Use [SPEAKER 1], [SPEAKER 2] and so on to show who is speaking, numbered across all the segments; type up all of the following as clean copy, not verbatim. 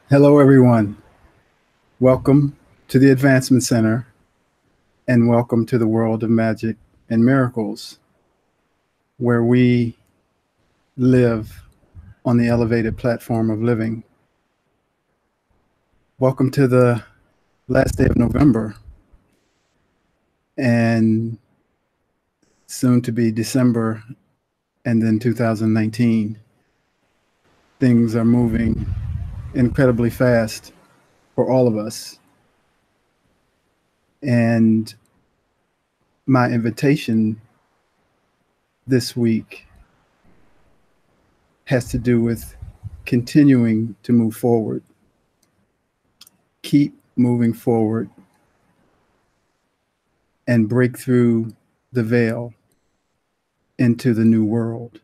[SPEAKER 1] Hello, everyone. Welcome to the Advancement Center and welcome to the world of magic and miracles, where we live on the elevated platform of living. Welcome to the last day of November and soon to be December and then 2019. Things are moving incredibly fast for all of us. And my invitation this week has to do with continuing to move forward. Keep moving forward and break through the veil into the new world.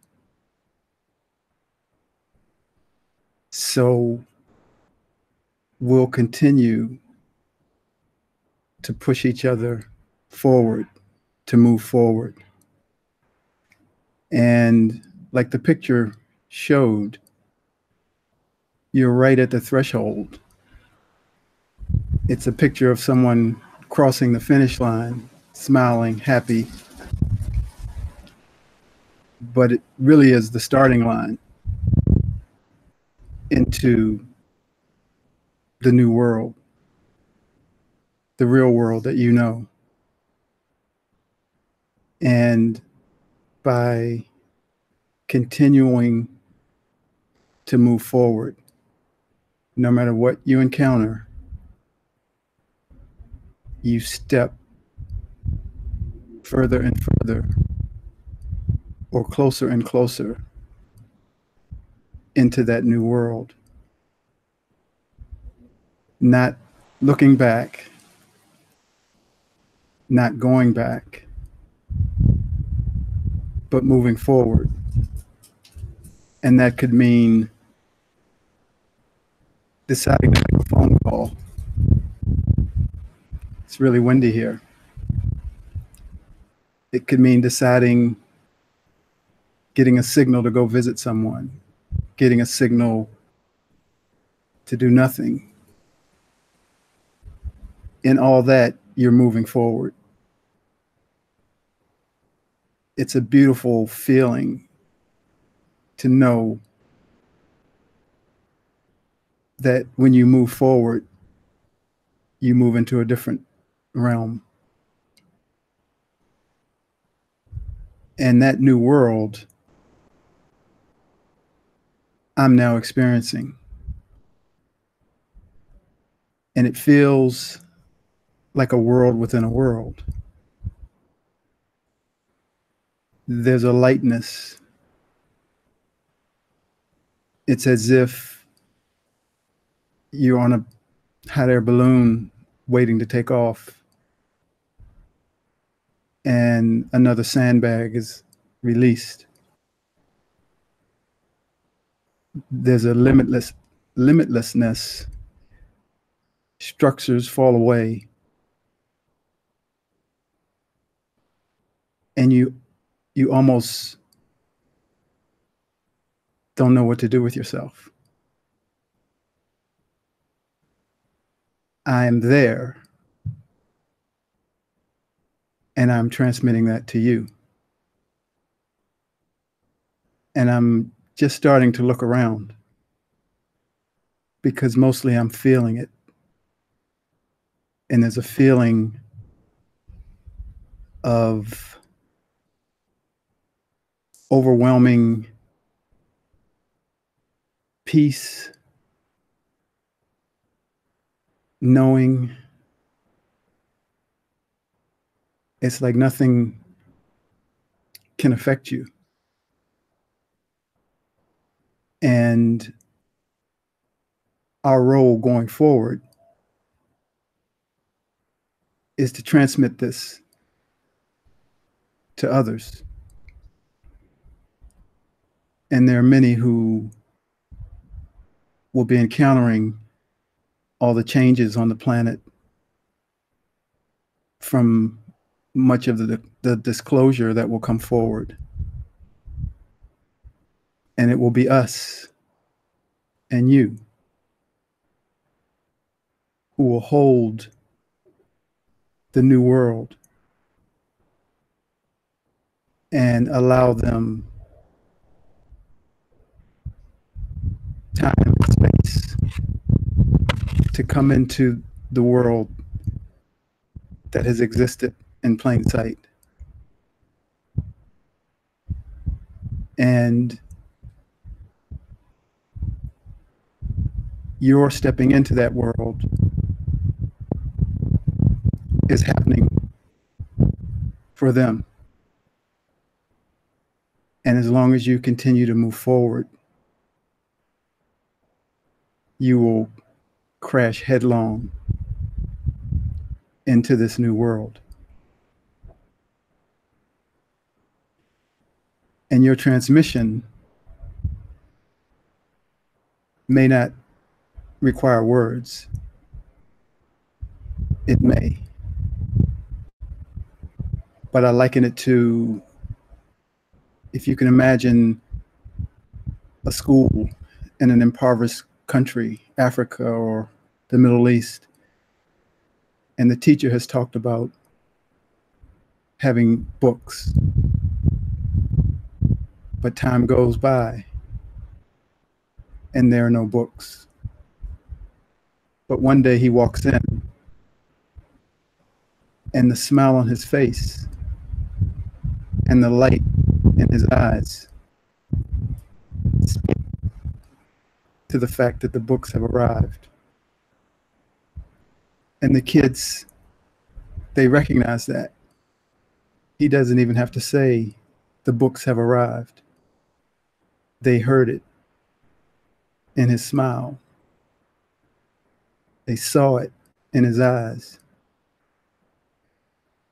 [SPEAKER 1] So we'll continue to push each other forward, to move forward. And like the picture showed, you're right at the threshold. It's a picture of someone crossing the finish line, smiling, happy. But it really is the starting line into the new world, the real world that you know. And by continuing to move forward, no matter what you encounter, you step further and further or closer and closer into that new world. Not looking back, not going back, but moving forward. And that could mean deciding to make a phone call. It's really windy here. It could mean deciding, getting a signal to go visit someone, getting a signal to do nothing. In all that, you're moving forward. It's a beautiful feeling to know that when you move forward, you move into a different realm. And that new world I'm now experiencing. And it feels like a world within a world. There's a lightness. It's as if you're on a hot air balloon waiting to take off, and another sandbag is released. There's a limitlessness. Structures fall away, and you almost don't know what to do with yourself. I'm there, and I'm transmitting that to you. And I'm just starting to look around because mostly I'm feeling it. And there's a feeling of overwhelming peace, knowing it's like nothing can affect you. And our role going forward is to transmit this to others. And there are many who will be encountering all the changes on the planet from much of the disclosure that will come forward. And it will be us and you who will hold the new world and allow them time and space to come into the world that has existed in plain sight. And your stepping into that world is happening for them. And as long as you continue to move forward, you will crash headlong into this new world. And your transmission may not require words. It may. But I liken it to, if you can imagine a school in an impoverished country, Africa or the Middle East, and the teacher has talked about having books, but time goes by and there are no books. But one day he walks in and the smile on his face and the light in his eyes speak to the fact that the books have arrived. And the kids, they recognize that. He doesn't even have to say, the books have arrived. They heard it in his smile. They saw it in his eyes.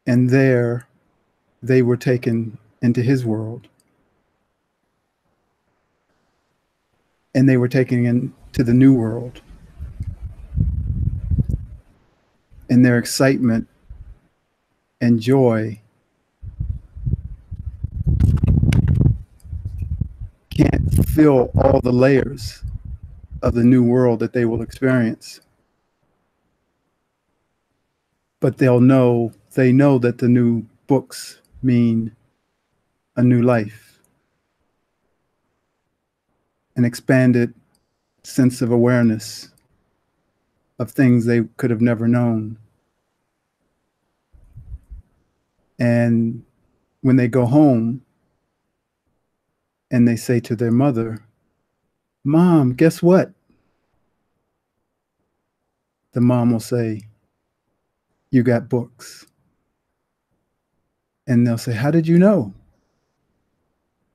[SPEAKER 1] And there they were taken into his world. And they were taken into the new world. And their excitement and joy can't fill all the layers of the new world that they will experience. But they know that the new books mean a new life, an expanded sense of awareness of things they could have never known. And when they go home and they say to their mother, "Mom, guess what?" The mom will say, "You got books." And they'll say, "How did you know?"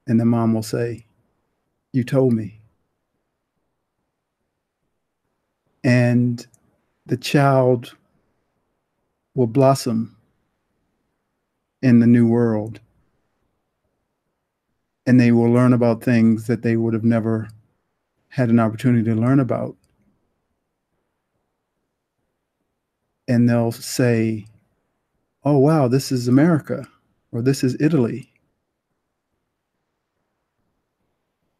[SPEAKER 1] And the mom will say, "You told me." And the child will blossom in the new world. And they will learn about things that they would have never had an opportunity to learn about. And they'll say, "Oh, wow, this is America," or "This is Italy."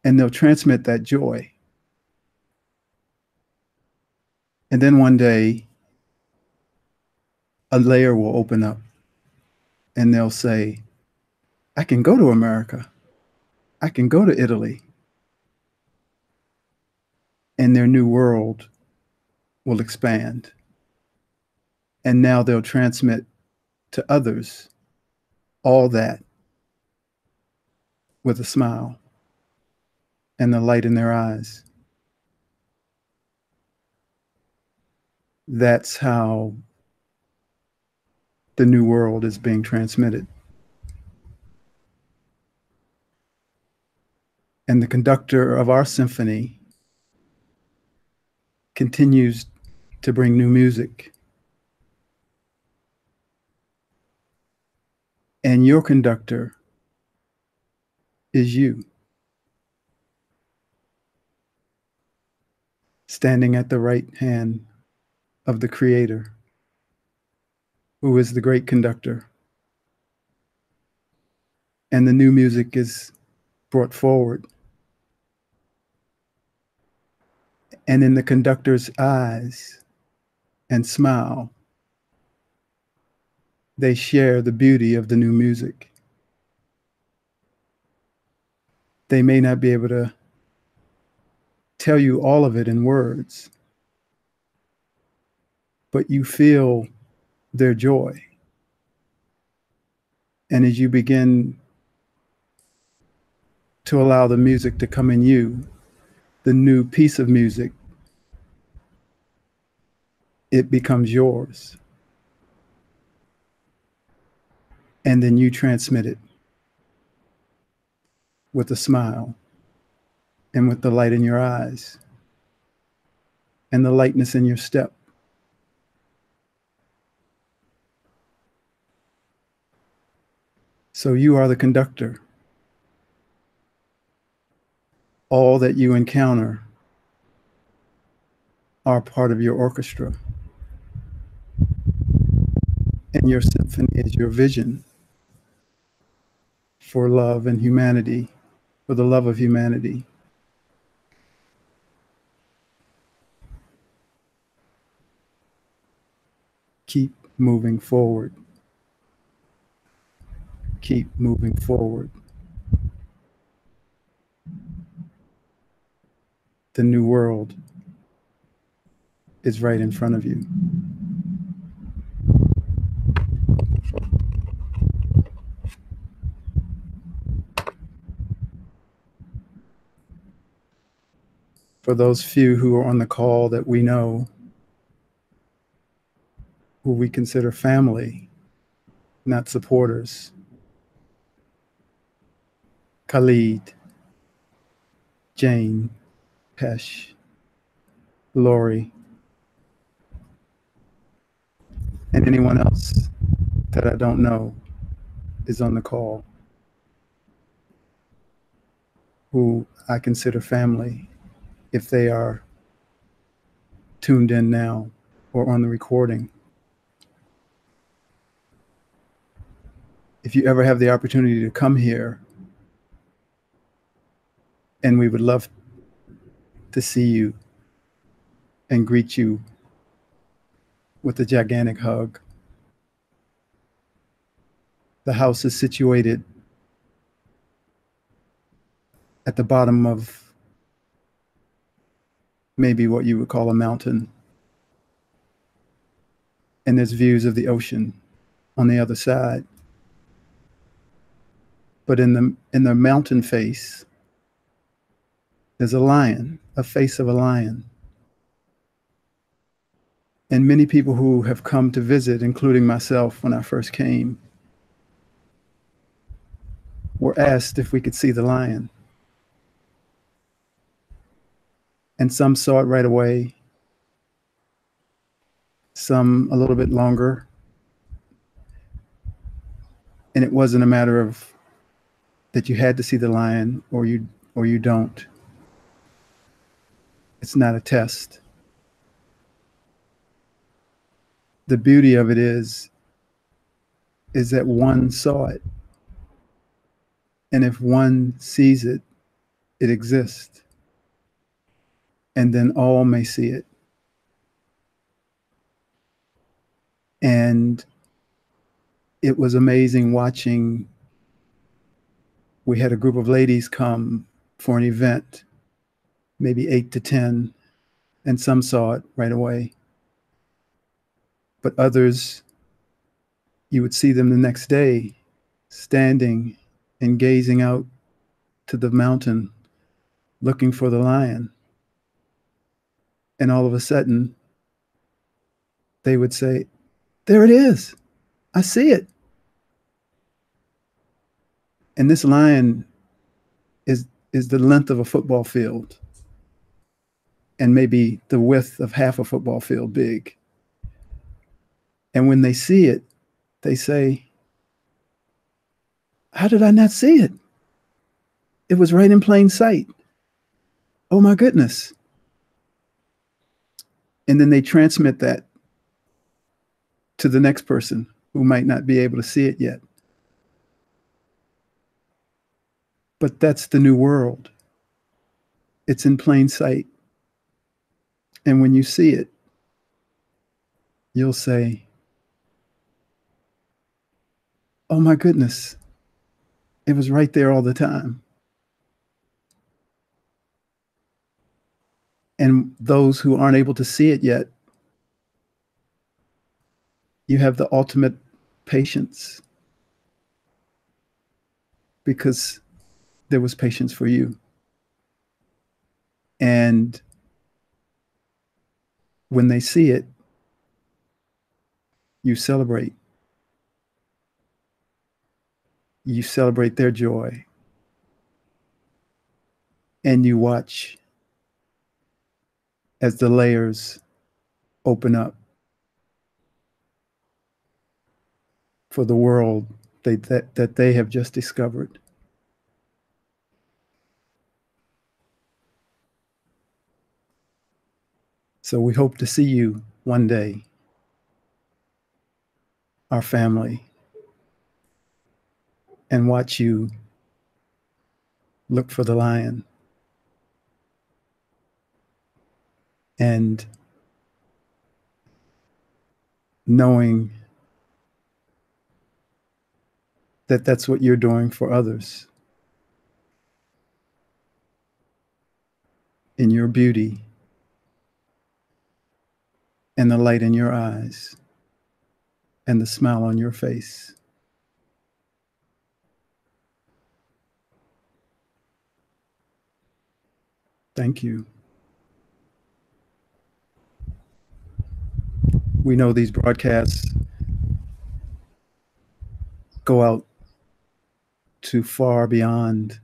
[SPEAKER 1] And they'll transmit that joy. And then one day, a layer will open up and they'll say, "I can go to America. I can go to Italy." And their new world will expand. And now they'll transmit to others all that with a smile and the light in their eyes. That's how the new world is being transmitted. And the conductor of our symphony continues to bring new music. And your conductor is you, standing at the right hand of the Creator, who is the great conductor. And the new music is brought forward. And in the conductor's eyes, and smile, they share the beauty of the new music. They may not be able to tell you all of it in words, but you feel their joy. And as you begin to allow the music to come in you, the new piece of music, it becomes yours. And then you transmit it with a smile and with the light in your eyes and the lightness in your step. So you are the conductor. All that you encounter are part of your orchestra. And your symphony is your vision for love and humanity, for the love of humanity. Keep moving forward. Keep moving forward. The new world is right in front of you. For those few who are on the call that we know, who we consider family, not supporters, Khalid, Jane, Pesh, Lori, and anyone else that I don't know is on the call, who I consider family if they are tuned in now or on the recording. If you ever have the opportunity to come here, and we would love to see you and greet you with a gigantic hug. The house is situated at the bottom of maybe what you would call a mountain. And there's views of the ocean on the other side. But in the mountain face, there's a lion, a face of a lion. And many people who have come to visit, including myself when I first came, were asked if we could see the lion. And some saw it right away, some a little bit longer. And it wasn't a matter of that you had to see the lion or you don't. It's not a test. The beauty of it is that one saw it. And if one sees it, it exists. And then all may see it. And it was amazing watching. We had a group of ladies come for an event, maybe 8 to 10, and some saw it right away. But others, you would see them the next day standing and gazing out to the mountain, looking for the lion. And all of a sudden, they would say, "There it is. I see it." And this lion is the length of a football field and maybe the width of half a football field big. And when they see it, they say, "How did I not see it? It was right in plain sight. Oh my goodness." And then they transmit that to the next person who might not be able to see it yet. But that's the new world. It's in plain sight. And when you see it, you'll say, oh my goodness, it was right there all the time. And those who aren't able to see it yet, you have the ultimate patience because there was patience for you. And when they see it, you celebrate. You celebrate their joy. And you watch as the layers open up for the world that they have just discovered. So we hope to see you one day, our family, and watch you look for the lion and knowing that that's what you're doing for others in your beauty and the light in your eyes and the smile on your face. Thank you. We know these broadcasts go out to far beyond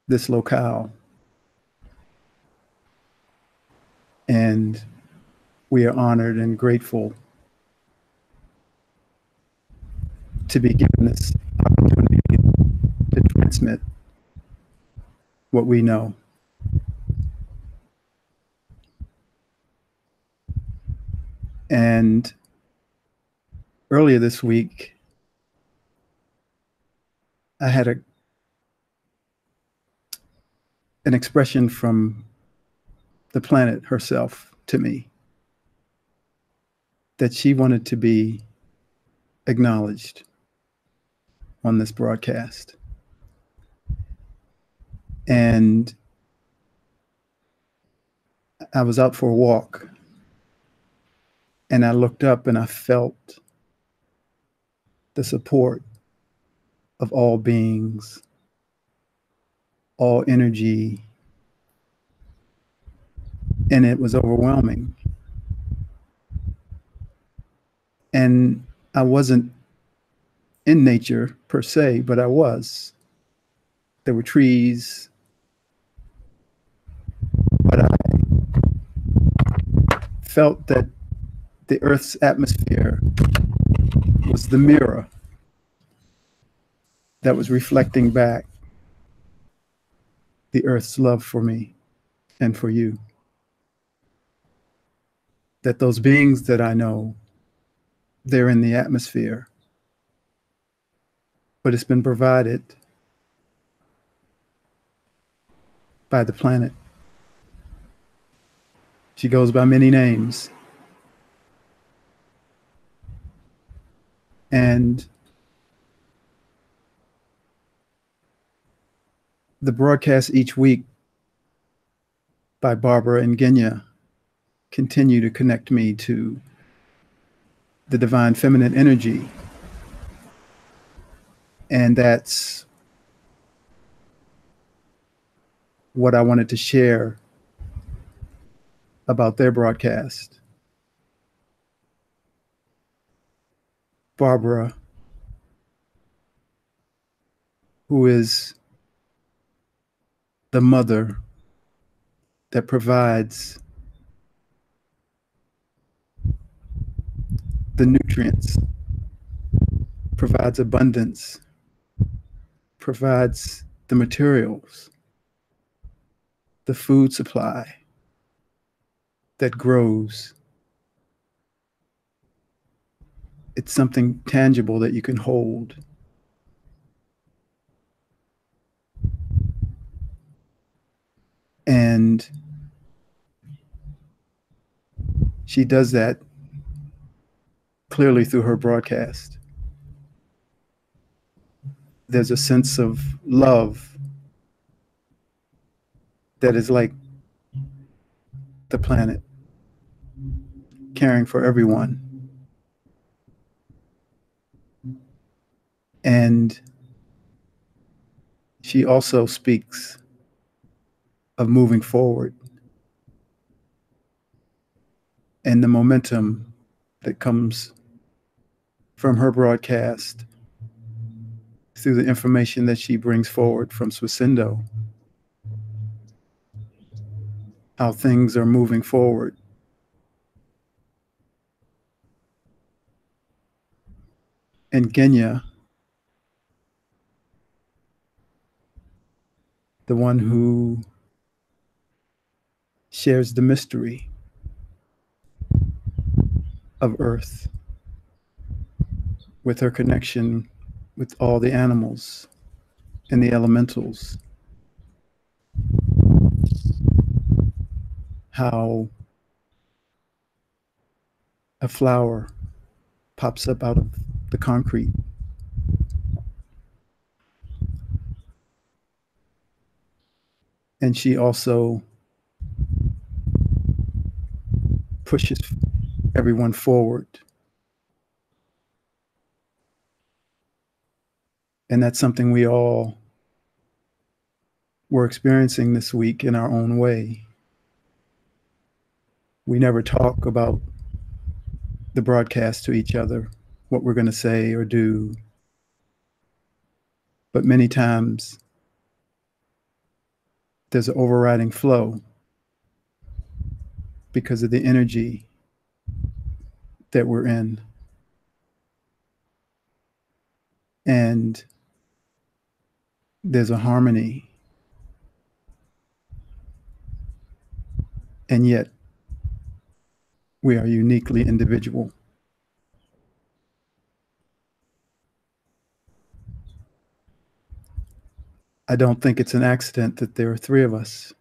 [SPEAKER 1] this locale. And we are honored and grateful to be given this opportunity to transmit what we know. And earlier this week, I had an expression from the planet herself to me that she wanted to be acknowledged on this broadcast. And I was out for a walk and I looked up and I felt the support of all beings, all energy, and it was overwhelming. And I wasn't in nature per se, but I was. There were trees, but I felt that the Earth's atmosphere was the mirror that was reflecting back the Earth's love for me and for you. That those beings that I know, they're in the atmosphere, but it's been provided by the planet. She goes by many names. And the broadcasts each week by Barbara and Genya continue to connect me to the divine feminine energy. And that's what I wanted to share about their broadcast. Barbara, who is the mother that provides the nutrients, provides abundance, provides the materials, the food supply that grows. It's something tangible that you can hold. And She does that clearly through her broadcast. There's a sense of love that is like the planet, caring for everyone. And she also speaks of moving forward and the momentum that comes from her broadcast through the information that she brings forward from Swasindo, how things are moving forward. And Genya, the one who shares the mystery of Earth with her connection with all the animals and the elementals, how a flower pops up out of the concrete, and she also pushes everyone forward. And that's something we all were experiencing this week in our own way. We never talk about the broadcast to each other, what we're going to say or do. But many times there's an overriding flow because of the energy that we're in. And there's a harmony. And yet we are uniquely individual. I don't think it's an accident that there are three of us,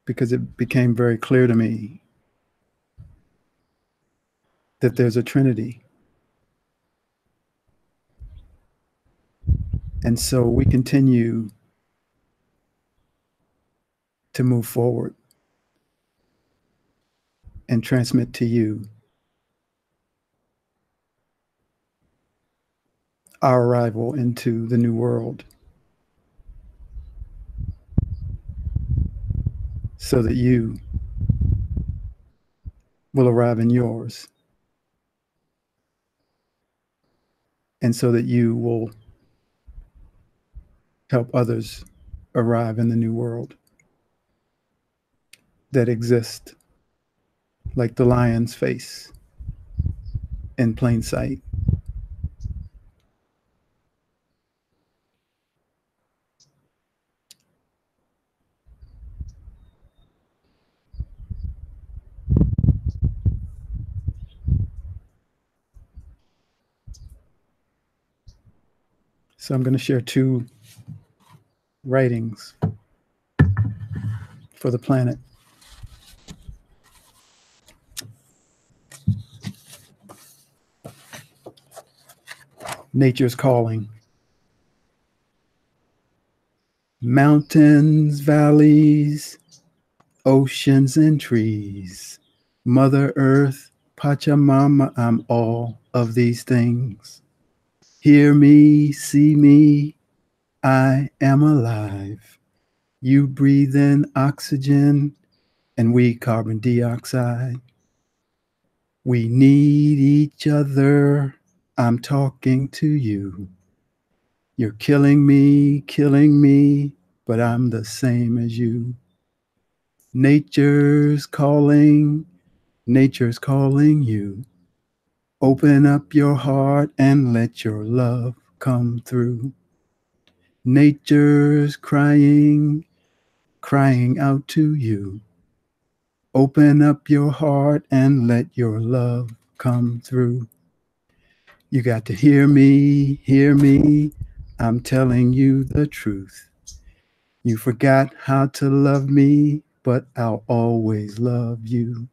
[SPEAKER 1] because it became very clear to me that there's a Trinity. And so we continue to move forward and transmit to you our arrival into the new world, so that you will arrive in yours, and so that you will help others arrive in the new world that exists like the lion's face in plain sight. So I'm going to share two writings for the planet. Nature's calling. Mountains, valleys, oceans, and trees. Mother Earth, Pachamama, I'm all of these things. Hear me, see me, I am alive. You breathe in oxygen and we carbon dioxide. We need each other. I'm talking to you. You're killing me, but I'm the same as you. Nature's calling you. Open up your heart and let your love come through. Nature's crying out to you. Open up your heart and let your love come through. You got to hear me. I'm telling you the truth. You forgot how to love me, but I'll always love you.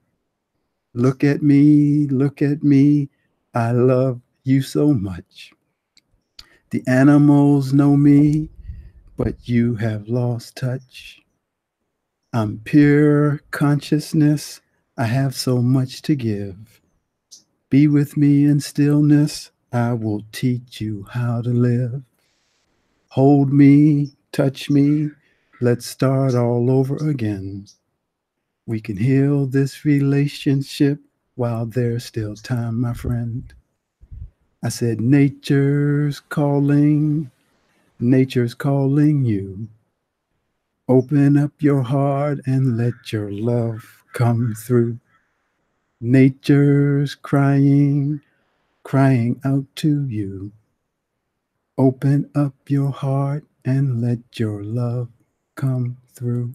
[SPEAKER 1] Look at me, I love you so much. The animals know me, but you have lost touch. I'm pure consciousness, I have so much to give. Be with me in stillness, I will teach you how to live. Hold me, touch me, let's start all over again. We can heal this relationship while there's still time, my friend. I said, nature's calling you. Open up your heart and let your love come through. Nature's crying out to you. Open up your heart and let your love come through.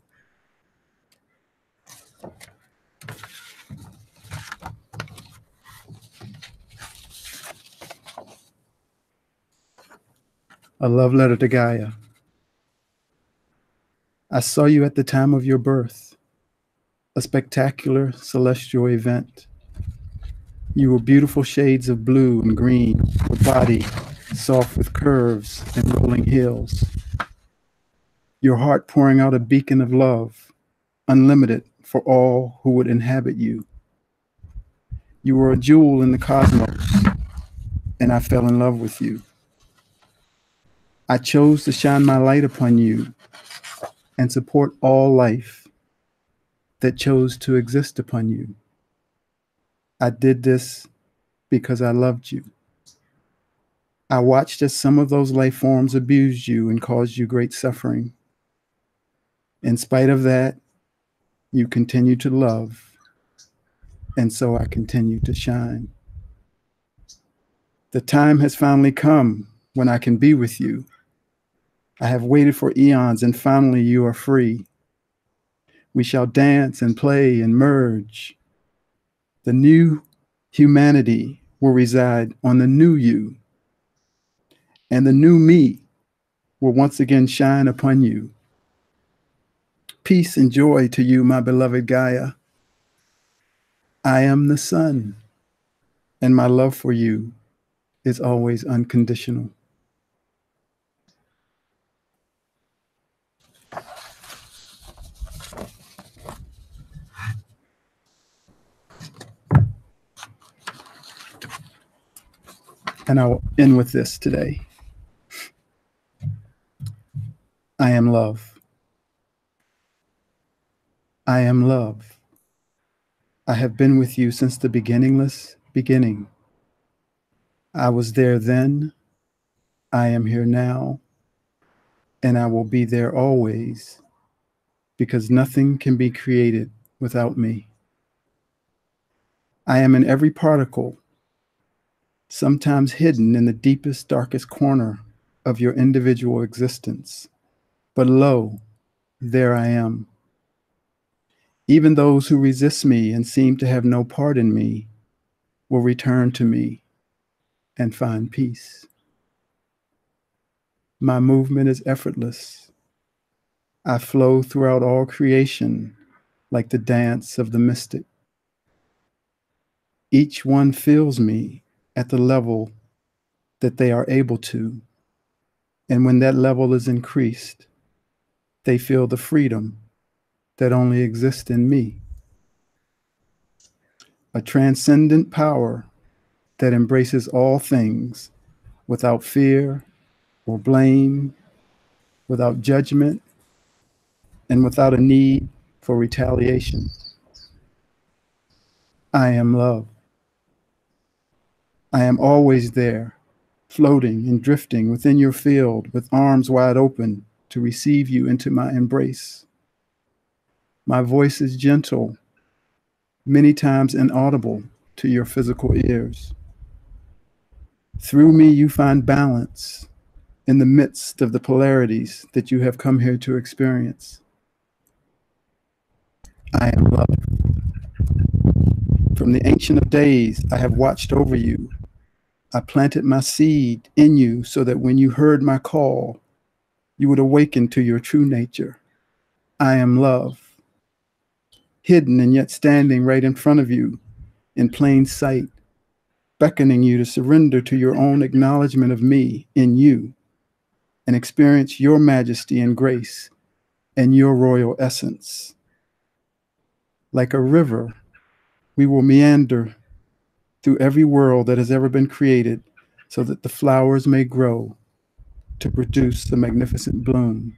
[SPEAKER 1] A love letter to Gaia. I saw you at the time of your birth, a spectacular celestial event. You were beautiful shades of blue and green, your body soft with curves and rolling hills. Your heart pouring out a beacon of love, unlimited for all who would inhabit you. You were a jewel in the cosmos, and I fell in love with you. I chose to shine my light upon you and support all life that chose to exist upon you. I did this because I loved you. I watched as some of those life forms abused you and caused you great suffering. In spite of that, you continue to love, and so I continue to shine. The time has finally come when I can be with you. I have waited for eons, and finally you are free. We shall dance and play and merge. The new humanity will reside on the new you, and the new me will once again shine upon you. Peace and joy to you, my beloved Gaia. I am the sun, and my love for you is always unconditional. And I'll end with this today. I am love. I am love. I have been with you since the beginningless beginning. I was there then, I am here now, and I will be there always, because nothing can be created without me. I am in every particle, sometimes hidden in the deepest, darkest corner of your individual existence. But lo, there I am. Even those who resist me and seem to have no part in me will return to me and find peace. My movement is effortless. I flow throughout all creation like the dance of the mystic. Each one feels me at the level that they are able to, and when that level is increased, they feel the freedom that only exists in me. A transcendent power that embraces all things without fear or blame, without judgment, and without a need for retaliation. I am love. I am always there, floating and drifting within your field with arms wide open to receive you into my embrace. My voice is gentle, many times inaudible to your physical ears. Through me, you find balance in the midst of the polarities that you have come here to experience. I am love. From the ancient of days, I have watched over you. I planted my seed in you so that when you heard my call, you would awaken to your true nature. I am love. hidden and yet standing right in front of you in plain sight, beckoning you to surrender to your own acknowledgement of me in you and experience your majesty and grace and your royal essence. Like a river, we will meander through every world that has ever been created so that the flowers may grow to produce the magnificent bloom.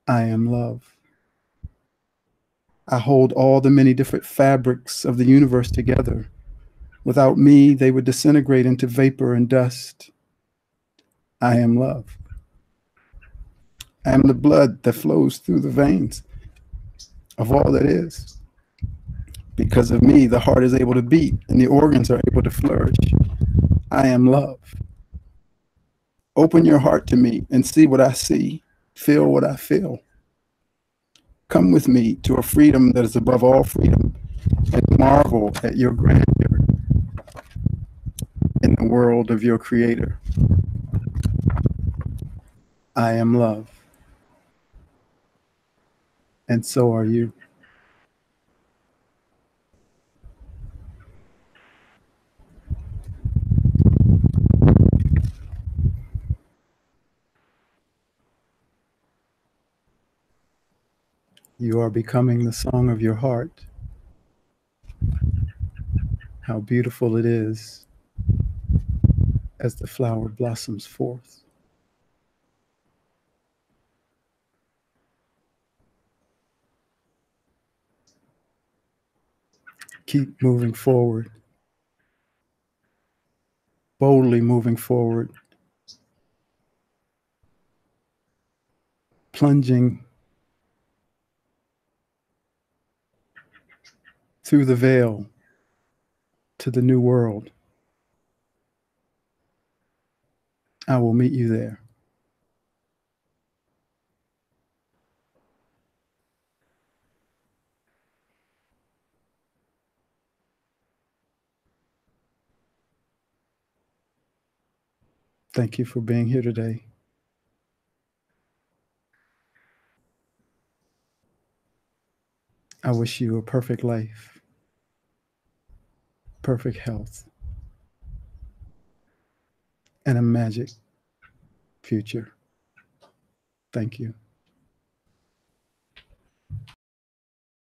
[SPEAKER 1] I am love. I hold all the many different fabrics of the universe together. Without me, they would disintegrate into vapor and dust. I am love. I am the blood that flows through the veins of all that is. Because of me, the heart is able to beat and the organs are able to flourish. I am love. Open your heart to me and see what I see, feel what I feel. Come with me to a freedom that is above all freedom and marvel at your grandeur in the world of your creator. I am love. And so are you. You are becoming the song of your heart. How beautiful it is as the flower blossoms forth. Keep moving forward, boldly moving forward, plunging through the veil to the new world. I will meet you there. Thank you for being here today. I wish you a perfect life, perfect health, and a magic future. Thank you.